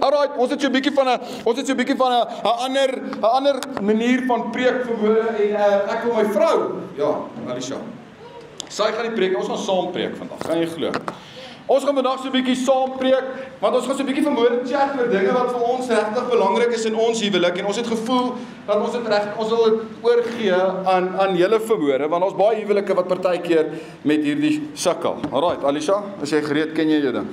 Alright, ons het so 'n bietjie van 'n ander manier van preek verhoor en ek wil my vrou, ja, Alicia. Sy gaan nie preek, ons gaan saam preek vandag. Kan jy glo? Ons gaan vandag so 'n bietjie saam preek, want ons gaan so 'n bietjie vermoed chat oor dinge wat vir ons regtig belangrik is in ons huwelik en ons het gevoel dat ons wil dit oorgee aan julle verhoore, want ons baie huwelike wat partykeer met hierdie sukkel. Alright, Alicia, as jy gereed, ken jy jou ding?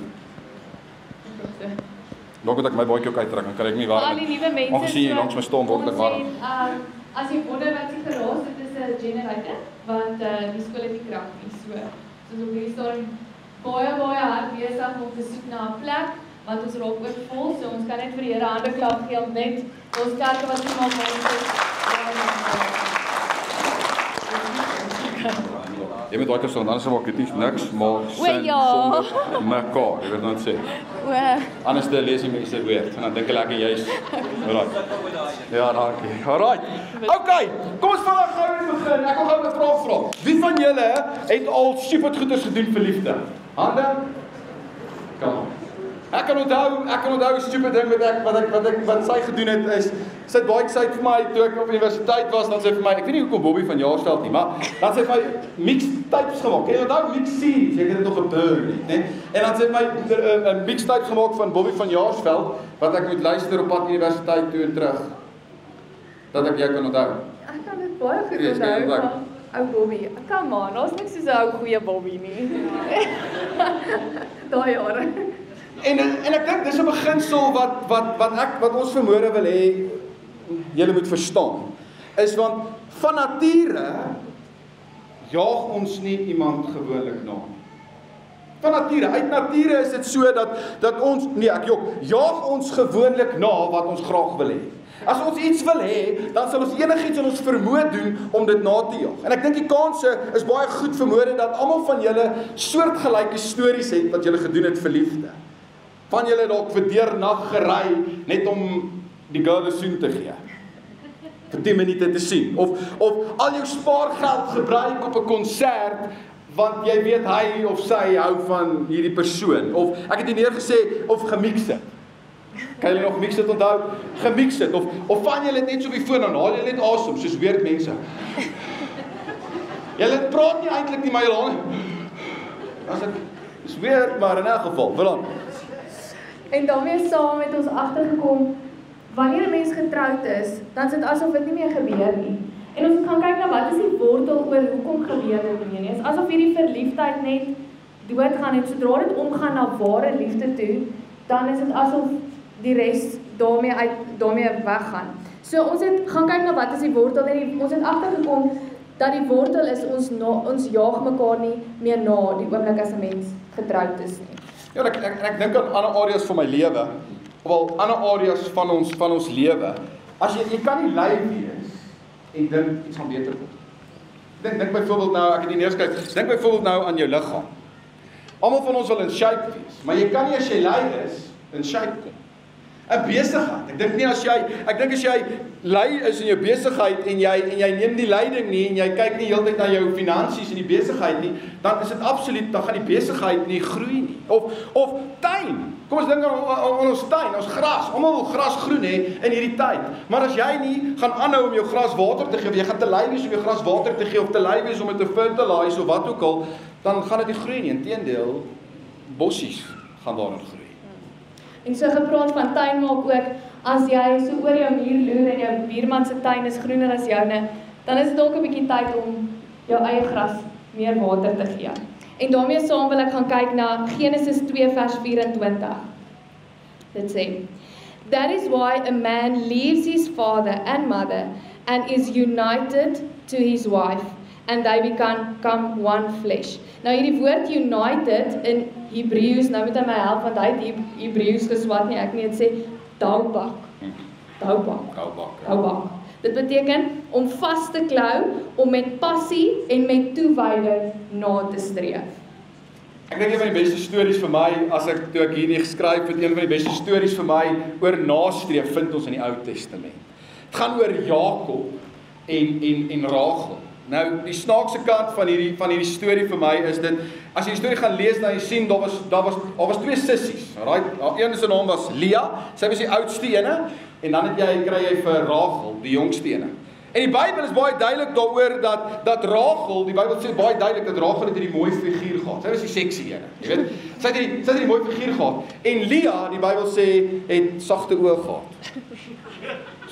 Nog moet ek my baadjie ook uittrek, dan kan ek nie waar. Al die nuwe mense. Aangesien jy langs my staan word ek warm. As jy wonder wat se geraas, dit is 'n generator want die skool het nie krag nie. Soos op hierdie stadium baie hard besig om te soek na 'n plek want ons raak oorvol, so ons kan net vir die Here hande klap gee om net ons kerke wat nie maar Jy moet daai keer staan, anders maak dit nie niks, maar sin sonder mekaar, jy weet wat ek sê. Anders lees jy mense woord en dan dink hulle ek en jy's alright. Ja, dankie. Alright. Okay, kom ons vat gou net begin. Ek wil gou 'n vraag vra. Wie van julle het al stupid goeders gedoen vir liefde? Hande? Kom. Ek kan onthou 'n stupid ding wat sy gedoen het is sy het baie excited vir my toe ek op universiteit was, dan sy vir my, ek weet nie hoekom Bobby van Jaarsveld nie, maar dan sy vir my mixtapes gemaak. Jy onthou mix series, ek het dit nog geburn nie, né? En dan sy het my 'n mixtape gemaak van Bobby van Jaarsveld wat ek moet luister op pad universiteit toe en terug. Dat ek jou kan onthou. Ek kan dit baie goed onthou. Ou Bobby, come on, ons niks soos 'n ou goeie Bobby nie. Daai jare. En ek dink dis 'n beginsel wat ons vermoere wil hê julle moet verstaan. Is want van nature jaag ons nie iemand gewoonlik na. Van nature, uit nature is dit so dat ons jaag ons gewoonlik na wat ons graag wil hê. As ons iets wil hê, dan sal ons enigiets in ons vermoë doen om dit na te jaag. En ek dink die kanse is baie goed vermoede dat almal van julle soortgelyke stories het wat julle gedoen het vir liefde. Van julle dalk vir deernag gery net om die girl 'n soen te gee. Vir 10 minute te sien. Of al jou spaargeld gebruik op 'n konsert want jy weet hy of sy hou van hierdie persoon. Of ek het hier neergesê of gemix het. Kan julle nog mix het onthou? Gemix het. Of van julle net so op die foon dan haal julle net asem soos weird mense. Julle praat nie eintlik nie, maar julle as ek is weird, maar in elk geval, wil dan. En daarmee saam het ons agtergekom, wanneer 'n mens getroud is, dan is dit asof dit nie meer gebeur nie. En ons gaan kyk na wat is die wortel oor hoekom gebeur dit nie. Dit is asof hierdie verliefdheid net doodgaan en sodra dit omgaan na ware liefde toe, dan is dit asof die res daarmee weggaan. So ons gaan kyk na wat is die wortel en ons het agtergekom dat die wortel is ons jaag mekaar nie meer na die oomblik as 'n mens getroud is nie. Ja, ek dink aan ander areas van my lewe, of al ander areas van ons lewe. As jy kan nie lui wees en dink iets gaan beter word. Dink byvoorbeeld nou, ek het nie neerskryf, dink byvoorbeeld nou aan jou liggaam. Almal van ons wil in shape wees, maar jy kan nie as jy lui is in shape kom. 'n Besigheid. Ek dink as jy lui is in jou besigheid en jy neem die leiding nie en jy kyk nie heeltyd na jou finansies in die besigheid nie, dan is dit absoluut, dan gaan die besigheid nie groei nie. Of tuin. Kom ons dink aan ons tuin, ons gras. Almal wil gras groen hê in hierdie tyd. Maar as jy nie gaan aanhou om jou gras water te gee, of jy gaan te lui wees om jou gras water te gee of te lui wees om dit te fertilize of wat ook al, dan gaan dit nie groei nie. Inteendeel, bossies gaan daarin groei. En so gepraat van tuin maak ook, as jy so oor jou muur loer en jou buurman se tuin is groener as joune, dan is dit dalk 'n bietjie tyd om jou eie gras meer water te gee. En daarmee saam wil ek gaan kyk na Genesis 2 vers 24. Dit sê, "That is why a man leaves his father and mother and is united to his wife, and they become one flesh." Nou hierdie woord united in Hebreëus, nou moet hy my help want hy het Hebreëus geswat nie, ek nie, dit sê daubak. Dit beteken om vas te klou, om met passie en met toewyding na te streef. Ek dink een van die beste stories vir my, toe ek hierdie geskryf het, een van die beste stories vir my oor nastreef vind ons in die Ou Testament. Het gaan oor Jakob en Rachel. Nou, die snaakse kant van hierdie storie vir my is dit, as jy die storie gaan lees, dan jy sien, daar was twee sissies, right? Een se naam was Lia, sy was die oudste ene, en dan kry jy vir Rachel, die jongste ene. En die Bybel is baie duidelik daaroor dat Rachel, die Bybel sê baie duidelik dat Rachel het hierdie mooi figuur gehad. Sy was die seksie ene, jy weet. Sy het hierdie mooi figuur gehad. En Lia, die Bybel sê, het sagte oë gehad.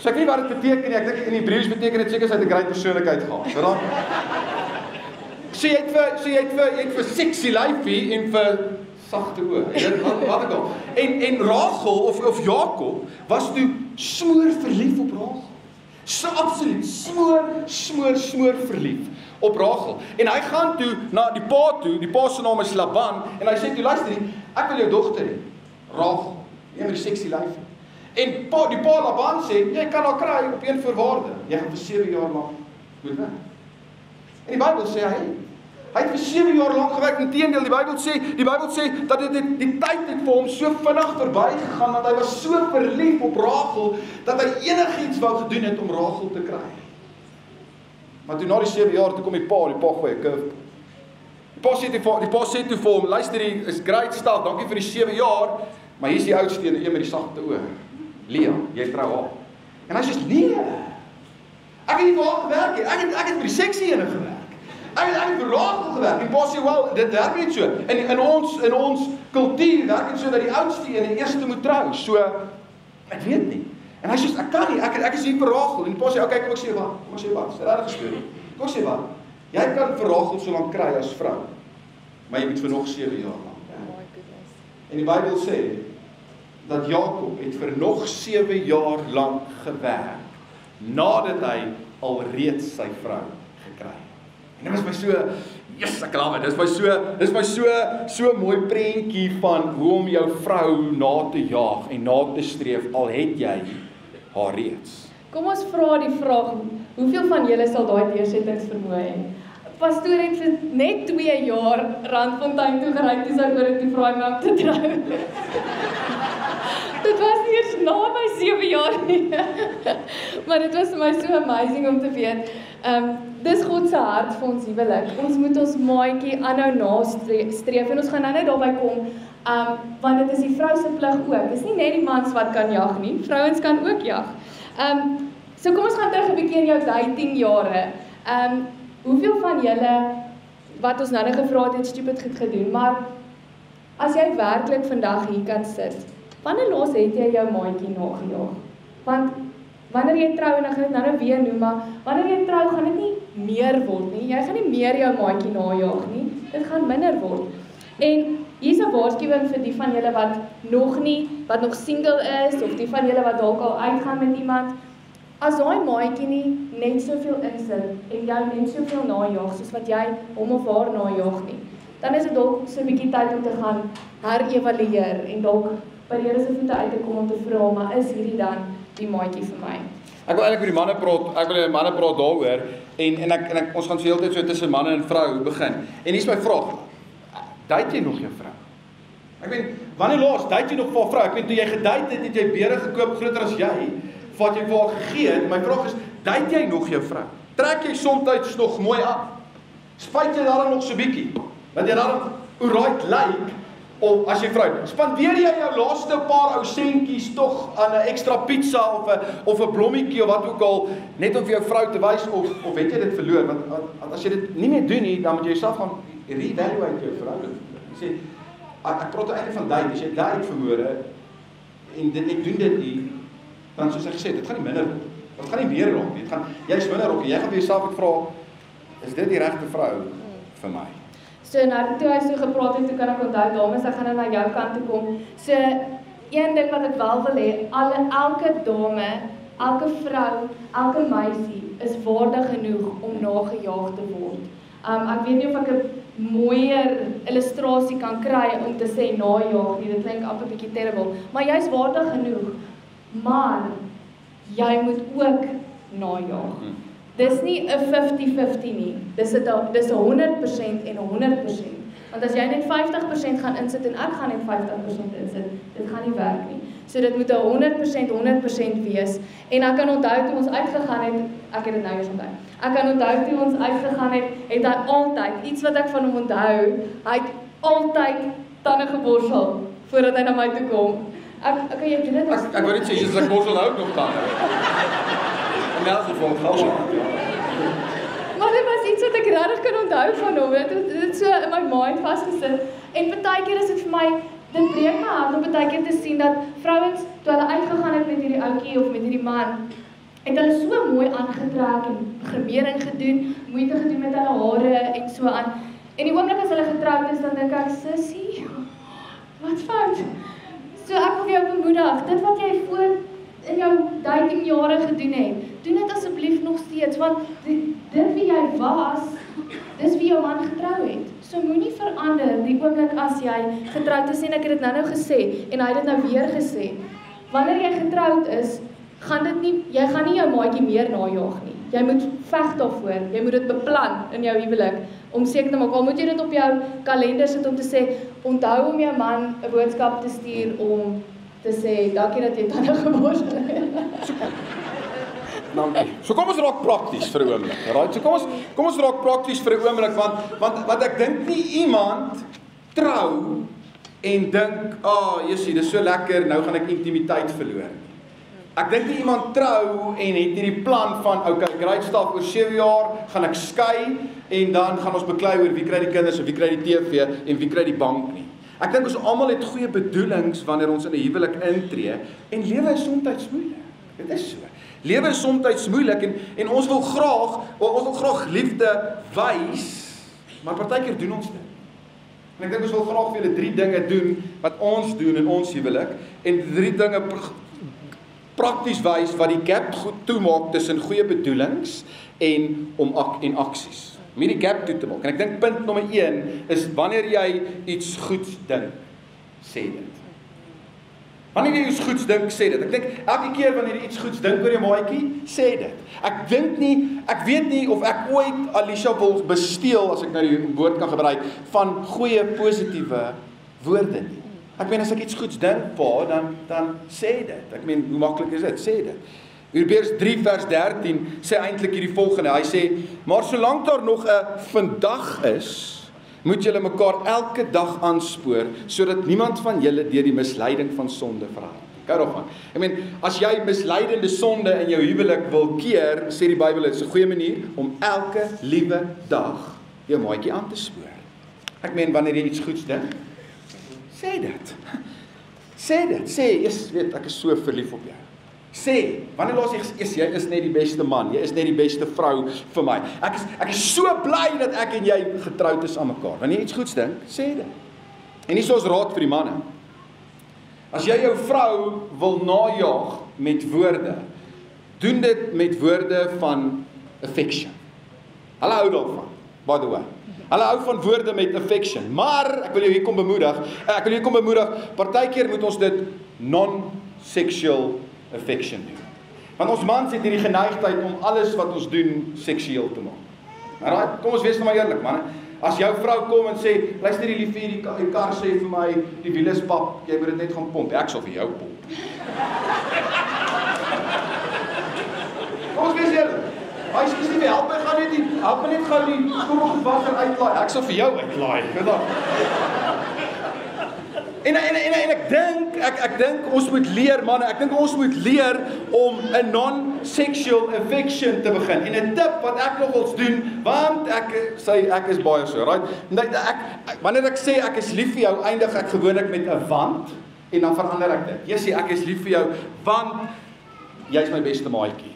So ek weet wat dit beteken nie. Ek dink in Hebreëus beteken dit seker sy het 'n groot persoonlikheid gehad. Veral. So jy het vir seksie lyfie en vir sagte oë. Jy weet wat ek al. En Rachel of Jakob was toe smoor verlief op Rachel. So absoluut smoor verlief op Rachel. En hy gaan toe na die pa se naam is Laban, en hy sê toe, luister nie, ek wil jou dogter hê, Rachel, een met die seksie lyfie. En die pa Laban sê, jy kan haar kry op een voorwaarde, jy gaan vir 7 jaar lank moet werk. En die Bybel sê hy het vir 7 jaar lank gewerk, inteendeel, die Bybel sê dat die tyd het vir hom so vinnig verbygegaan, dat hy was so verlief op Rachel, dat hy enigiets wou gedoen het om Rachel te kry. Maar toe na die 7 jaar, toe kom die pa gooi 'n curve. Die pa sê toe vir hom, luister, is great stuff, dankie vir die 7 jaar, maar hier is die oudste een met die sagte oë. Lia, jy trou haar. En hy sê, nee, ek het nie vir haar gewerk nie, ek het vir die seksie ene gewerk. Ek het vir Rachel gewerk. Die pa sê, wel, dit werk nie so. In ons kultuur werk dit so dat die oudste ene eerste moet trou. So, ek weet nie. En hy sê, ek kan nie, ek is hier vir Rachel. En die pa sê, okay, kom ek sê wat, is dit regtig storie? Kom ek sê wat, jy kan vir Rachel so lank kry as vrou, maar jy moet vir nog 7 jaar lang. En die Bybel sê, dat Jakob het vir nog 7 jaar lank gewerk, nadat hy alreeds sy vrou gekry het. En dit was my so, yes, ek love it, dit is my so mooi prentjie van hoe om jou vrou na te jaag en na te streef, al het jy haar reeds. Kom ons vra die vraag, hoeveel van julle sal daai deursettingsvermoë hê? Pastoor het vir net 2 jaar Randfontein toe gery, toe sy oor het toe vra my om te trou. Dit was nie eers na my 7 jaar nie. Maar dit was vir my so amazing om te weet. Dis God se hart vir ons huwelik. Ons moet ons maatjie aanhou nastreef en ons gaan nou net daarby kom, want dit is die vrou se plig ook. Dis nie net die mans wat kan jag nie, vrouens kan ook jag. So kom ons gaan terug 'n bietjie in jou dating jare. Hoeveel van julle wat ons nou gevra het stupid goed gedoen, maar as jy werklik vandag hier kan sit, wanneer laas het jy jou maatjie nagejaag? Want wanneer jy trou, en ek gaan dit nou weer noem, maar wanneer jy trou, gaan dit nie meer word nie. Jy gaan nie meer jou maatjie najaag nie. Dit gaan minder word. En hier is 'n waarskuwing vir die van julle wat nog single is, of die van julle wat dalk al uitgaan met iemand. As daai maatjie nie net soveel insit en jou net soveel najaag soos wat jy hom of haar najaag nie, dan is dit dalk so 'n bietjie tyd om te gaan herevalueer en dalk by die Here se voete uit te kom om te vra, maar is hierdie dan die maatjie vir my? Ek wil eintlik met die manne praat daaroor en ons gaan so heeltyd so tussen manne en vrou begin. En hier is my vraag. Date jy nog jou vrou? Ek weet, wanneer laas date jy nog vir 'n vrou? Ek weet toe jy gedate het jy beere gekoop groter as jy, wat jy vir haar gegee het. My vraag is, date jy nog jou vrou? Trek jy soms nog mooi af? Spuit jy daarom nog so bietjie? Dat jy daarom alright lyk, of as jy vrou, spandeer jy jou laaste paar ou sentjies tog aan 'n ekstra pizza of 'n blommetjie of wat ook al, net om vir jou vrou te wys, of het jy dit verloor? Want as jy dit nie meer doen nie, dan moet jy jouself gaan reevaluate jou verhouding. Jy sê, ek praat eintlik van date, as jy date vermoere, en ek doen dit nie, dan soos ek gesê, dit gaan nie minder word. Dit gaan nie meer raak nie. Jy is minder raak. Jy gaan vir jouself vra, is dit die regte vrou vir my? So nou toe hy so gepraat het, toe kan ek onthou, dames, ek gaan nou na jou kant toe kom. So een ding wat ek wel wil hê, elke dame, elke vrou, elke meisie is waardig genoeg om nagejaag te word. Ek weet nie of ek 'n mooier illustrasie kan kry om te sê najaag nie, dit klink amper bietjie terrible, maar jy's waardig genoeg. Maar jy moet ook najaag. Dis nie 'n 50-50 nie. Dis 'n 100% en 100%. Want as jy net 50% gaan insit en ek gaan net 50% insit, dit gaan nie werk nie. So dit moet 100% wees. En ek kan onthou toe ons uitgegaan het, ek het dit nou eers onthou. Ek kan onthou toe ons uitgegaan het hy altyd, iets wat ek van hom onthou, hy het altyd tande geborsel, voordat hy na my toe kom. Ek kan jy doen dit? Ek wil net sê, soos ek borsel ook nog tande. In elk geval, gaan Maar dit was iets wat ek regtig kan onthou van hom, dit het so in my mind vasgesit, en partykeer is dit vir my, dit breek my hart om partykeer te sien dat vrouens, toe hulle uitgegaan het met hierdie ouetjie of met hierdie man, het hulle so mooi aangetrek en grimering gedoen, moeite gedoen met hulle hare en so aan. En die oomblik as hulle getroud is, dan dink ek, sussie, wat fout? So ek wil jou bemoedig, dit wat jy voor in jou datingjare gedoen het, doen dit asseblief nog steeds, want dit wie jy was, dis wie jou man getrou het. So moenie verander die oomblik as jy getroud is, en ek het dit nou gesê, en hy het dit nou weer gesê. Wanneer jy getroud is, jy gaan nie jou maatjie meer najaag nie. Jy moet veg daarvoor, jy moet dit beplan in jou huwelik, om seker te maak, al moet jy dit op jou kalender sit om te sê, onthou om jou man 'n boodskap te stuur om te sê, dankie dat jy tande geborsel het. Dankie. So kom ons raak prakties vir 'n oomblik. Right? So kom ons raak prakties vir 'n oomblik, want ek dink nie iemand trou en dink, Jessie, dis so lekker, nou gaan ek intimiteit verloor. Ek dink nie iemand trou en het hierdie plan van, okay, great stuff, oor 7 jaar gaan ek skei en dan gaan ons beklei oor wie kry die kinders en wie kry die TV en wie kry die bank nie. Ek dink ons almal het goeie bedoelings wanneer ons in 'n huwelik intree en lewe is soms moeilik. Dit is so. Lewe is soms moeilik en ons wil graag liefde wys, maar partykeer doen ons dit. En ek dink ons wil graag vir julle 3 dinge doen wat ons doen in ons huwelik en 3 dinge prakties wys wat die gap goed toemaak tussen goeie bedoelings en aksies. Om hierdie gap toe te maak. En ek dink punt nommer 1 is wanneer jy iets goeds dink, sê dit. Wanneer jy iets goeds dink, sê dit. Ek dink elke keer wanneer jy iets goeds dink oor jou maatjie, sê dit. Ek weet nie of ek ooit Alicia wil besteel, as ek nou die woord kan gebruik, van goeie positiewe woorde nie. Ek meen as ek iets goeds dink, pa, dan sê dit. Ek meen, hoe maklik is dit? Sê dit. Hebreërs 3 vers 13 sê eintlik hierdie volgende. Hy sê, maar solank daar nog 'n vandag is, moet julle mekaar elke dag aanspoor, sodat niemand van julle deur die misleiding van sonde verraai. Kyk daarvan. Ek meen, as jy misleidende sonde in jou huwelik wil keer, sê die Bybel, dit is 'n goeie manier om elke liewe dag jou maatjie aan te spoor. Ek meen, wanneer jy iets goeds dink, sê dit. Sê dit. Sê, weet, ek is so verlief op jou. Sê, wanneer laas jy is net die beste man, jy is net die beste vrou vir my. Ek is so bly dat ek en jy getroud is aan mekaar. Wanneer jy iets goeds dink, sê dit. En hier is ons raad vir die manne. As jy jou vrou wil najaag met woorde, doen dit met woorde van affection. Hulle hou daarvan, by the way. Hulle hou van woorde met affection, maar ek wil jou hier kom bemoedig, partykeer moet ons dit non-sexual affection doen. Want ons mans het hierdie geneigtheid om alles wat ons doen seksueel te maak. Alright, kom ons wees nou maar eerlik, manne. As jou vrou kom en sê, luister die liefie, die kar sê vir my, die wiele is pap, jy moet dit net gaan pomp. Ek sal vir jou pomp. Kom ons wees eerlik. Hy sê, nie, help my net gou die skottelgewasser uitlaai. Ek sal vir jou uitlaai. En ek dink ons moet leer, manne, ek dink ons moet leer om 'n non-sexual affection te begin. En 'n tip wat ek nogals doen, want ek is baie so, right? Wanneer ek sê ek is lief vir jou, eindig ek gewoonlik met 'n want en dan verander ek dit. Jy sê ek is lief vir jou want jy's my beste maatjie.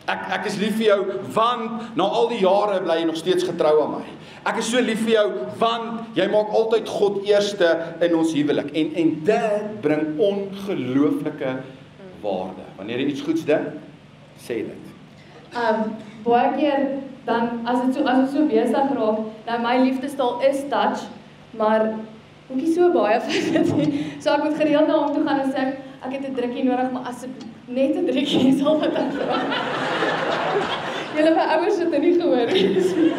Ek is lief vir jou want na al die jare bly jy nog steeds getrou aan my. Ek is so lief vir jou want jy maak altyd God eerste in ons huwelik en dit bring ongelooflike waarde. Wanneer jy iets goeds dink, sê dit. Baie keer dan as dit so besig raak, nou my liefdestaal is touch, maar ook nie so baie vir dit nie. So ek moet gereeld na hom toe gaan en sê ek het 'n drukkie nodig, maar asseblief net 'n drukkie sal wat ek vra. Julle my ouers het nie gehoor nie.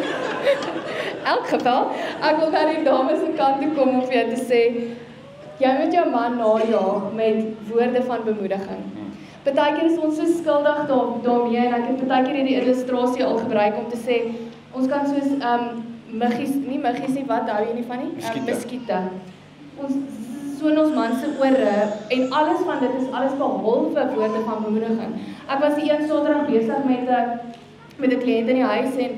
Elk geval, ek wil by die dames se kant toe kom om vir jou te sê, jy moet jou man najaag met woorde van bemoediging. Partykeer is ons so skuldig daarmee en ek het partykeer hierdie illustrasie al gebruik om te sê, ons kan soos muggies nie, wat hou jy nie van nie? Muskiete. Ons so in ons man se ore en alles van dit is alles behalwe woorde van bemoediging. Ek was die een Saterdag besig met 'n kliënt in die huis en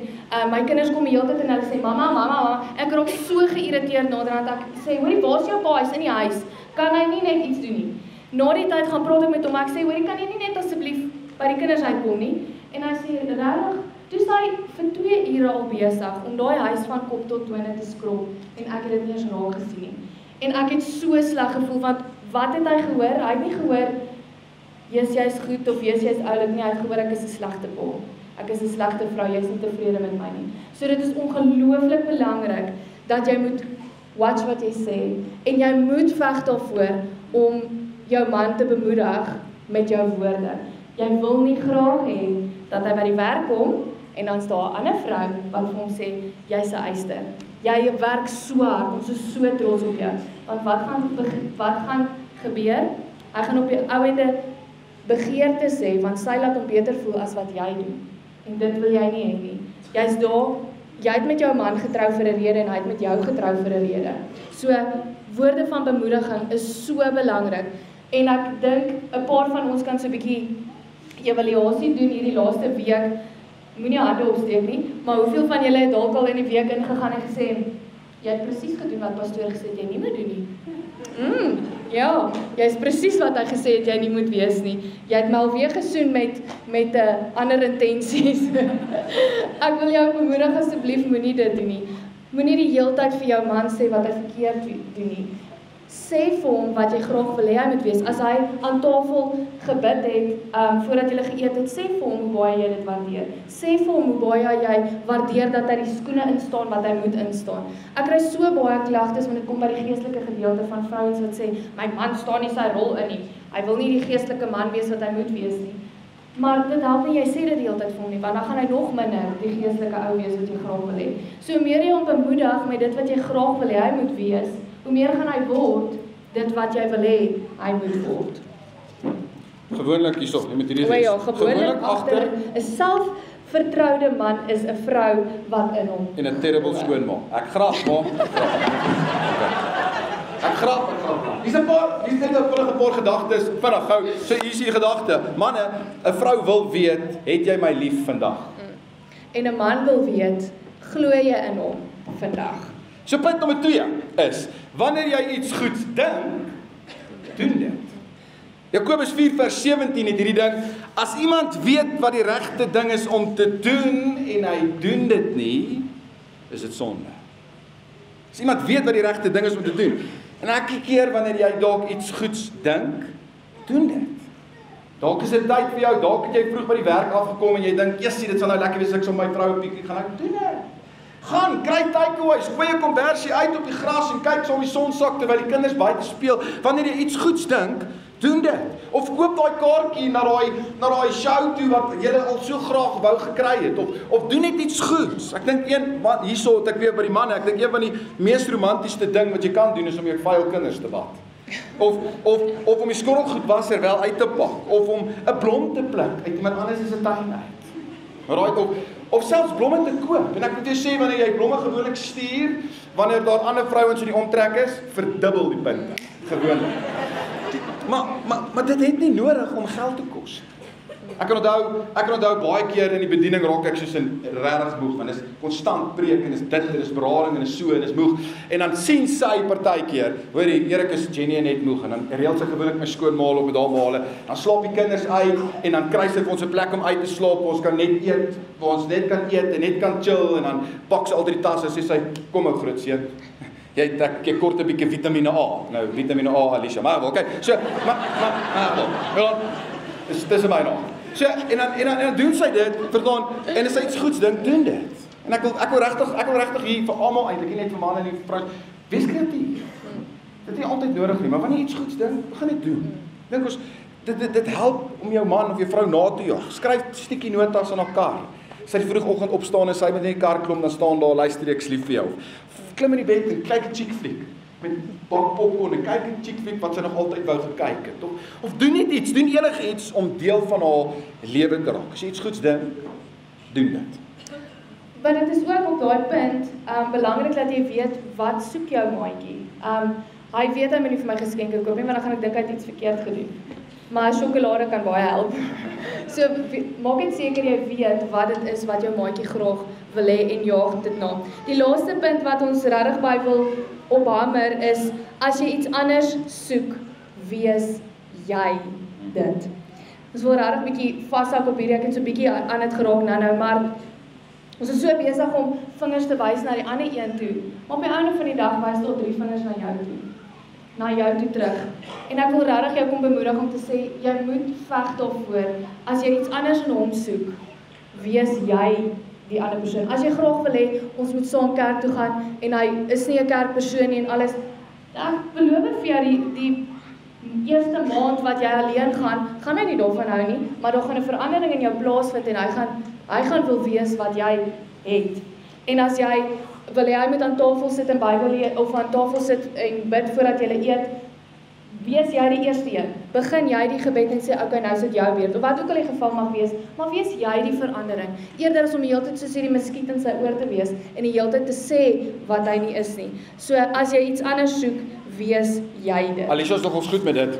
my kinders kom die hele tyd en hulle sê mamma, ek raak so geïrriteerd naderhand ek sê, hoorie, waar is jou pa? Hy's in die huis. Kan hy nie net iets doen nie? Na die tyd gaan praat ek met hom, ek sê, hoorie, kan jy nie net asseblief by die kinders uitkom nie? En hy sê, regtig, toe is hy vir 2 ure al besig om daai huis van kop tot tone te skrob en ek het dit nie eens raak gesien nie. En ek het so sleg gevoel, want wat het hy gehoor? Hy het nie gehoor, jy's goed of jy's oulik nie, hy het gehoor ek is 'n slegte pa. Ek is 'n slegte vrou, jy is nie tevrede met my nie. So dit is ongelooflik belangrik dat jy moet watch wat jy sê en jy moet veg daarvoor om jou man te bemoedig met jou woorde. Jy wil nie graag hê dat hy by die werk kom en dan staan 'n ander vrou wat vir hom sê jy's 'n eyster. Jy werk so hard, ons is so trots op jou. Want wat gaan gebeur? Hy gaan op die ou ende begeerte sê want sy laat hom beter voel as wat jy doen. En dit wil jy nie hê nie. Jy's daar, jy het met jou man getrou vir 'n rede en hy het met jou getrou vir 'n rede. So woorde van bemoediging is so belangrik en ek dink 'n paar van ons kan so 'n bietjie evaluasie doen hierdie laaste week. Moenie hande opsteek nie, maar hoeveel van julle het dalk al in die week ingegaan en gesê jy het presies gedoen wat pastoor gesê het jy nie moet doen nie. Ja, jy's presies wat hy gesê het jy nie moet wees nie. Jy het my alweer gesoen met ander intensies. Ek wil jou bemoedig asseblief moenie dit doen nie. Moenie die heeltyd vir jou man sê wat hy verkeerd doen nie. Sê vir hom wat jy graag wil hê hy moet wees. As hy aan tafel gebid het voordat jy geëet het, sê vir hom hoe baie jy dit waardeer. Sê vir hom hoe baie jy waardeer dat hy die skoene instaan wat hy moet instaan. Ek kry so baie klagtes wanneer dit kom by die geestelike gedeelte van vrouens wat sê my man staan nie sy rol in nie. Hy wil nie die geestelike man wees wat hy moet wees nie. Maar dit help nie jy sê dit die hele tyd vir hom nie, want dan gaan hy nog minder die geestelike ou wees wat jy graag wil hê. So hoe meer jy hom bemoedig met dit wat jy graag wil hê hy moet wees, hoe meer gaan hy word dit wat jy wil hê hy moet word. Gewoonlik hierso, jy moet hierdie lees. Ja, gewoonlik agter 'n selfvertroude man is 'n vrou wat in hom en 'n terrible skoonma. Ek graag maar. Ek graag. Dis net 'n paar gedagtes vinnig gou. So hier is die gedagte. Manne, 'n vrou wil weet, het jy my lief vandag? En 'n man wil weet, glo jy in hom vandag? So punt nommer 2 is, wanneer jy iets goeds dink, doen dit. Jakobus 4 vers 17 het hierdie ding, as iemand weet wat die regte ding is om te doen en hy doen dit nie, is dit sonde. As iemand weet wat die regte ding is om te doen, en elke keer wanneer jy dalk iets goeds dink, doen dit. Dalk is dit tyd vir jou, dalk het jy vroeg by die werk afgekom en jy dink, "Jessie, dit sal nou lekker wees ek so met my vrou 'n piknik gaan." Doen dit. Gaan, kry takeaways, gooi 'n kombersie uit op die gras en kyk so om die son sak terwyl die kinders buite speel. Wanneer jy iets goeds dink, doen dit. Of koop daai kaartjie na daai show toe wat jy al so graag wou gekry het. Of doen net iets goeds. Ek dink hierso het ek weer by die manne, ek dink een van die mees romantiese ding wat jy kan doen is om jou vuil kinders te bad. Of om die skorrelgoedwasser wel uit te pak. Of om 'n blom te pluk uit iemand anders se tuin uit. Of selfs blomme te koop. En ek moet jou sê, wanneer jy blomme gewoonlik stuur, wanneer daar ander vrouens in die omtrek is, verdubbel die punte. Gewoonlik. Maar dit het nie nodig om geld te kos. Ek kan onthou baie keer in die bediening raak ek soos 'n regtig moeg, want dit is konstant preek en is dit en is berading en is so en is moeg. En dan sien sy partykeer, hoorie, Erik is Jenny net moeg en dan reël sy gewoonlik my skoonmaal op met haar maale. Dan slaap die kinders uit en dan kry sy vir ons 'n plek om uit te slaap. Ons kan net eet, waar ons net kan eet en net kan chill en dan pak sy altyd die tas en sê sy, "Kom ou groot seun. Jy kort 'n bietjie Vitamiene A." Nou, Vitamiene A, Alicia, maar okay. So, maar dis my naam. So, en dan doen sy dit, verstaan, en as sy iets goeds dink, doen dit. En ek wil regtig hier vir almal eintlik, nie net vir manne en vir vrouens, wees kreatief. Dit is nie altyd nodig nie, maar wanneer jy iets goeds dink, begin dit doen. Dink ons, dit help om jou man of jou vrou na te jaag. Skryf stukkie notas in haar kar. Sy die vroegoggend opstaan en sy met in die kar klim, dan staan daar, luister ek is lief vir jou. Klim in die bed en kyk 'n chick fliek. met bak popcorn en kyk 'n chick flick wat sy nog altyd wou gekyk het. Of doen net iets, doen enigiets om deel van haar lewe te raak. As jy iets goeds dink, doen dit. Maar dit is ook op daai punt belangrik dat jy weet wat soek jou maatjie. Hy weet hy moet nie vir my geskenke koop nie, want dan gaan ek dink hy het iets verkeerd gedoen. Maar sjokolade kan baie help. So maak net seker jy weet wat dit is wat jou maatjie graag wil hê en jaag dit na. Die laaste punt wat ons regtig by wil ophamer is, as jy iets anders soek, wees jy dit. Ons wil regtig 'n bietjie vashak op hierdie, ek het so 'n bietjie aan dit geraak nou, maar ons is so besig om vingers te wys na die ander een toe, maar op die einde van die dag wys tot 3 vingers na jou toe. Na jou toe terug. En ek wil regtig jou kom bemoedig om te sê, jy moet veg daarvoor. As jy iets anders in hom soek, wees jy die ander persoon. As jy graag wil hê, ons moet saam kerk toe gaan, en hy is nie 'n kerkpersoon nie en alles, ek beloof vir jou die eerste maand wat jy alleen gaan hy nie daarvan hou nie, maar daar gaan 'n verandering in jou plaasvind en hy gaan wil weet wat jy het. En as jy wil hy moet aan tafel sit en Bybel lees, of aan tafel sit en bid voordat jy eet, wees jy die eerste een. Begin jy die gebed en sê, okay, nou sit jou beurt, of wat ook al die geval mag wees, maar wees jy die verandering. Eerder as om die hele tyd soos hierdie muskiet in sy oor te wees, en die hele tyd te sê wat hy nie is nie. So, as jy iets anders soek, wees jy dit. Alicia is nog ons goed met dit.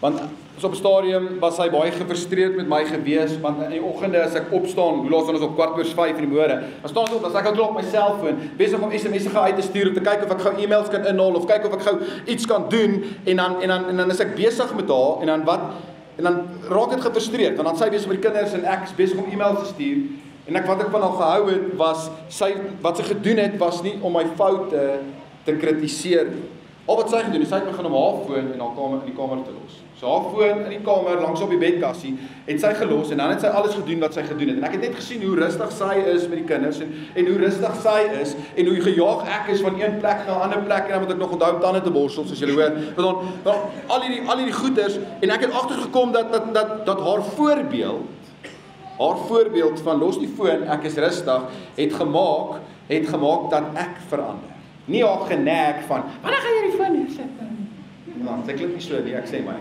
Want op 'n stadium was hy baie gefrustreerd met my gewees, want in die oggende as ek opstaan, hoe laat ons op 5:15 in die môre, dan staan ek op, dan ek op my selfoon, besig om SMS'e uit te stuur om te kyk of ek gou e-mails kan inhaal of kyk of ek gou iets kan doen en dan is ek besig met haar en dan raak dit gefrustreerd, want dan sy besig met die kinders en ek is besig om e-mails te stuur en wat ek van haar gehou het was wat sy gedoen het was nie om my foute te kritiseer nie. Al wat sy gedoen het, sy het begin om haar foon in die kamer te los. So haar foon in die kamer langs op die bedkassie het sy gelos en dan het sy alles gedoen wat sy gedoen het. En ek het net gesien hoe rustig sy is met die kinders en hoe rustig sy is en hoe gejaag ek is van een plek na 'n ander plek en dan moet ek nog onthou om tande te borsel soos julle hoor. Want al hierdie goeders en ek het agtergekom dat haar voorbeeld van los die foon, ek is rustig, het gemaak dat ek verander. Nie haar genek van, wanneer gaan jy die foon neersit? Nou, sy klink nie so nie, ek sê maar,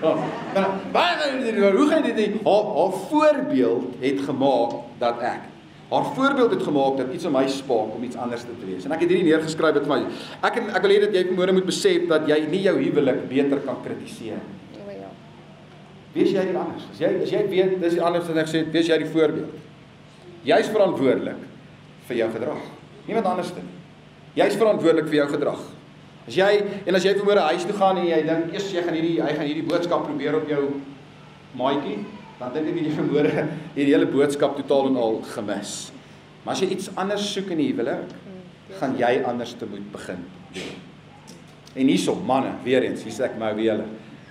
hoe gaan jy dit? Haar voorbeeld het gemaak dat haar voorbeeld het gemaak dat iets aan my spaak om iets anders te wees. En ek het hierdie neergeskryf het vir my. Ek wil hê dat jy vanmôre moet besef dat jy nie jou huwelik beter kan kritiseer. Wees jy die anders. As jy weet, dis die anders wat ek sê, wees jy die voorbeeld. Jy is verantwoordelik vir jou gedrag. Niemand anders nie. Jy is verantwoordelik vir jou gedrag. As jy vanmôre huis toe gaan en jy dink, eers hy gaan hierdie boodskap probeer op jou maatjie, dan dink ek jy vanmôre hierdie hele boodskap totaal en al gemis. Maar as jy iets anders soek in die huwelik, gaan jy anders te moet begin doen. En hierso, manne, weer eens, hier sê ek my weer julle.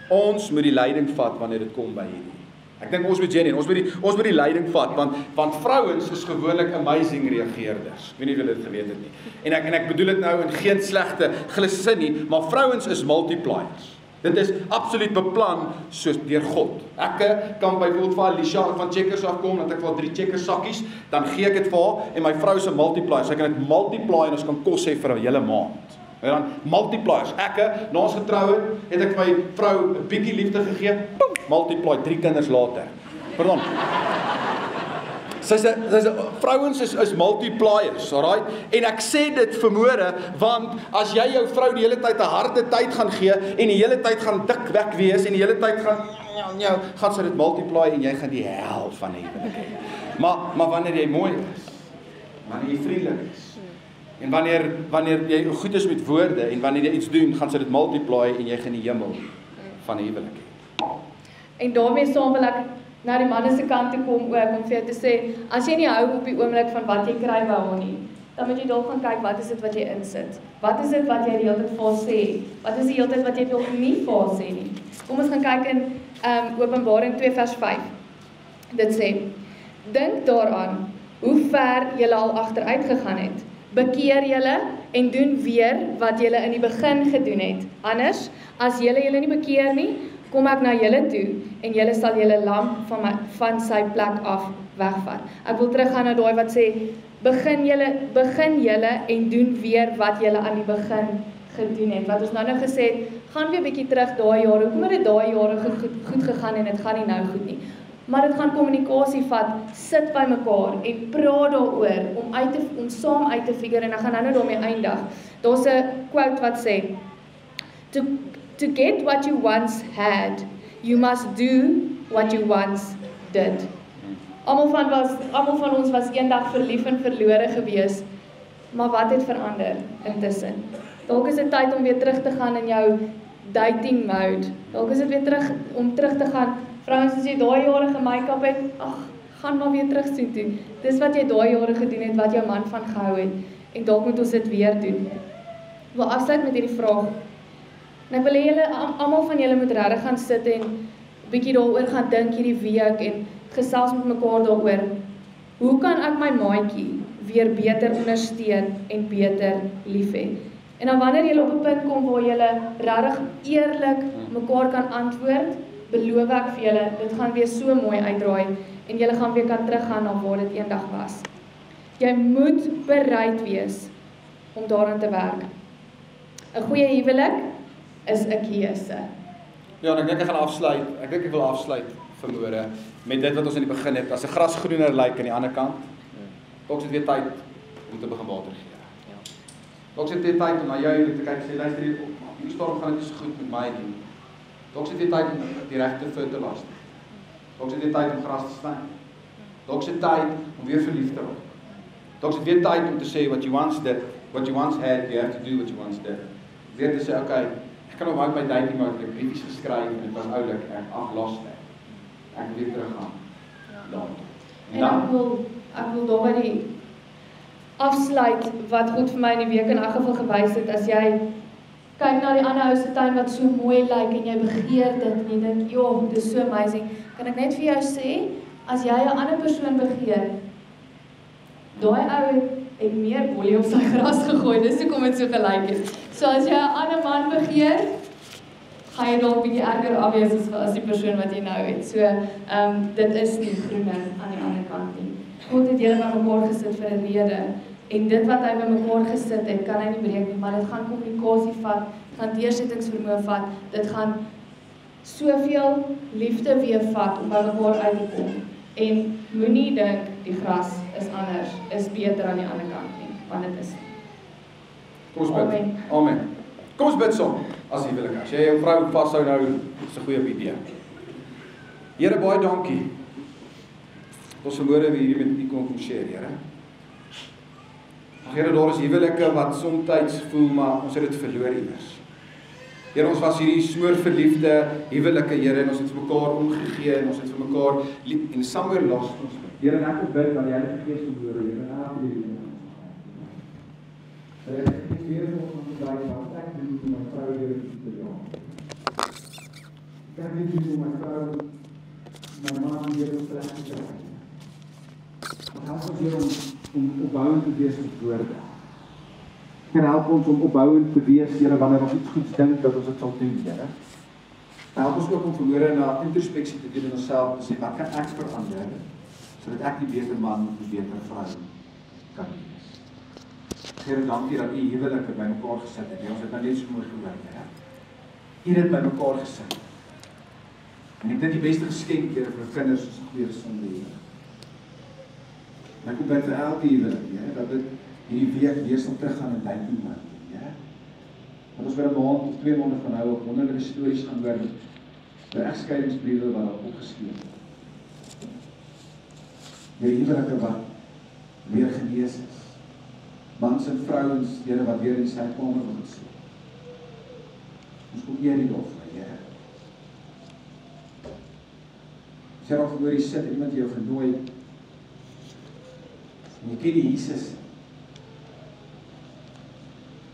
Ons moet die leiding vat wanneer dit kom by hierdie. Ek dink ons moet die leiding vat, want vrouens is gewoonlik amazing reageerders. Ek weet nie of julle dit geweet het nie. En ek bedoel dit nou in geen slegte sin nie, maar vrouens is multipliers. Dit is absoluut beplan soos deur God. Ek kan byvoorbeeld vir Alicia van Checkers afkom, dat ek vir 3 Checkers sakkies, dan gee ek dit vir haar en my vrou se multiplier. Sy kan dit multiply en ons kan kos hê vir 'n hele maand. En dan multipliers. Na ons getroue het ek my vrou 'n bietjie liefde gegee. Multiply 3 kinders later. Pardon. Vrouens is multipliers, alright? En ek sê dit vanmôre, want as jy jou vrou die hele tyd 'n harde tyd gaan gee en die hele tyd gaan dik weg wees en die hele tyd gaan sy dit multiply en jy gaan die hel van die huwelik hê. Maar wanneer jy mooi is, wanneer jy vriendelik is, en wanneer jy goed is met woorde en wanneer jy iets doen, gaan sy dit multiply en jy gaan die hemel van die huwelik hê. En daarmee saam wil ek na die manne se kant toe kom ook om vir jou te sê, as jy nie hou op die oomblik van wat jy kry by hom nie, dan moet jy dalk gaan kyk wat is dit wat jy insit. Wat is dit wat jy die hele tyd vir haar sê? Wat is die hele tyd wat jy dalk nie vir haar sê nie? Kom ons gaan kyk in Openbaring 2 vers 5. Dit sê, dink daaraan hoe ver julle al agteruit gegaan het. Bekeer julle en doen weer wat julle in die begin gedoen het. Anders, as julle nie bekeer nie, kom ek na julle toe en julle sal julle lamp van sy plek af wegvat. Ek wil teruggaan na daai wat sê, begin julle en doen weer wat julle aan die begin gedoen het. Wat ons nou gesê het, gaan weer bietjie terug daai jare. Hoekom het dit daai jare goed gegaan en dit gaan nie nou goed nie? Maar dit gaan kommunikasie vat, sit by mekaar en praat daaroor om saam uit te figure en ek gaan nou daarmee eindig. Daar's 'n quote wat sê, To get what you once had, you must do what you once did. Almal van ons was eendag verlief en verlore gewees, maar wat het verander intussen? Dalk is dit tyd om weer terug te gaan in jou dating mode. Dalk is dit weer om terug te gaan. Vrouens, as jy daai jare gemake-up het, gaan maar weer terug sien toe. Dis wat jy daai jare gedoen het, wat jou man van gehou het. En dalk moet ons dit weer doen. Ek wil afsluit met hierdie vraag. En ek wil hê almal van julle moet regtig gaan sit en bietjie daaroor gaan dink hierdie week en gesels met mekaar daaroor. Hoe kan ek my maatjie weer beter ondersteun en beter lief hê? En dan wanneer julle op 'n punt kom waar julle regtig eerlik mekaar kan antwoord, beloof ek vir julle, dit gaan weer so mooi uitdraai en julle gaan weer kan teruggaan na waar dit eendag was. Jy moet bereid wees om daaraan te werk. 'n Goeie huwelik is 'n keuse. Ja, en ek dink ek wil afsluit vanmôre met dit wat ons in die begin het, as 'n gras groener lyk aan die ander kant. Dalk is dit weer tyd om te begin water gee. Dalk is dit weer tyd om na jou te kyk en sê, luister hier, op hierdie storm gaan dit nie so goed met my nie. Dalk is dit weer tyd om die regte voet te las. Dalk is dit weer tyd om gras te sny. Dalk is dit tyd om weer verlief te raak. Dalk is dit weer tyd om te sê what you once did, what you once had, you have to do what you once did. Weer te sê, okay, ek kan nog uit my dating mode, ek het briefies geskryf en dit was oulik, ek los dit. Ek moet weer teruggaan. En ek wil daar by die afsluit wat God vir my in die week in elk geval gewys het, as jy kyk na die ander ou se tuin wat so mooi lyk en jy begeer dit en jy dink, "Jo, dit is so amazing." Kan ek net vir jou sê, as jy 'n ander persoon begeer, daai ou het meer olie op sy gras gegooi, dis hoekom dit so gelyk het. So as jy 'n ander man begeer, gaan jy dalk bietjie erger afwees as die persoon wat jy nou het. So, dit is nie groener aan die ander kant nie. God het julle by mekaar gesit vir 'n rede. En dit wat hy by mekaar gesit het, kan hy nie breek nie, maar dit gaan kommunikasie vat, gaan deursettingsvermoë vat, dit gaan soveel liefde weer vat om by mekaar uit te kom. En moenie dink die gras is anders, is beter aan die ander kant nie, want dit is. Kom ons bid. Amen. Kom ons bid saam. As jy wil, as jy jou vrou vashou nou, is 'n goeie idee. Here, baie dankie. Ons vanmôre weer hier met U kon share, Here. Here, daar is huwelike wat soms voel, maar ons het dit verloor iewers. Here, ons was hierdie smoorverliefde huwelike, Here, en ons het vir mekaar omgegee en ons het vir mekaar lief en somewhere lost ons. Here, en ek bid dat die Heilige Gees vanmôre, Here, na hierdie ding. Here, ek is weer om te daai wat ek doen om my vrou weer te dra. Ek kan nie doen om my vrou, my man weer op plek te kry. Maar help ons weer om opbouend te wees met woorde. En help ons om opbouend te wees, Here, wanneer ons iets goeds dink dat ons dit sal doen, Here. Help ons ook om vanmôre na introspeksie te doen in onsself en sê, wat kan ek verander, sodat ek die beter man of die beter vrou kan wees. Here, dankie dat U huwelike by mekaar gesit het. Ons het nou net so mooi gehoor, Here. U het by mekaar gesit. En ek dink die beste geskenk, Here, vir kinders is 'n goeie gesonde huwelik. En ek kom bid vir elke huwelik, Here, dat dit hierdie week weer sal teruggaan in dating mode, Here. Dat ons vir 'n maand of 2 maande van nou op wonderlike stories gaan hoor oor egskeidingsbriewe wat daar opgeskryf word. Die huwelike wat weer genees is. Mans en vrouens, Here, wat weer in sy kamer wil gesien. Ons kom eer die lof, Here. As jy nog voor die sit en iemand jou genooi, en jy ken die Jesus,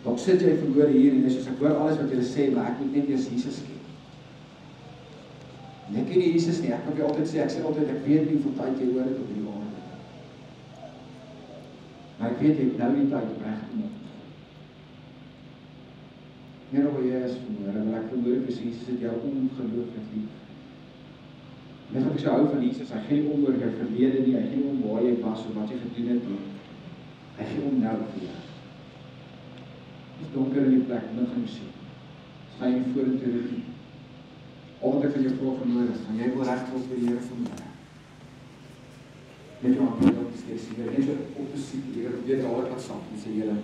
dan sit jy vanmôre hier en jy sê, ek hoor alles wat jy sê, maar ek moet net eers Jesus ken. En ek ken die Jesus nie, ek kan vir altyd sê, ek sê altyd, ek weet nie hoeveel tyd jy hoor het op die aarde. Maar ek weet, jy het nou die tyd om reg te maak. Here waar jy is vanmôre, en ek vermoed vir Jesus het jou ongelooflik lief. Net wat ek so hou van Jesus, hy gee nie om oor jou verlede nie, hy gee nie om waar jy was of wat jy gedoen het nie. Hy gee om nou vir jou. Dit is donker in die plek, niks gaan jy sien. Gaan jy vorentoe roep. Al wat ek van jou vra vanmôre is, gaan jy wil regop vir die Here vanmôre. Net jou hande op te steek, Here, net so op te sien, Here, weet dadelik wat stap en sê, Here,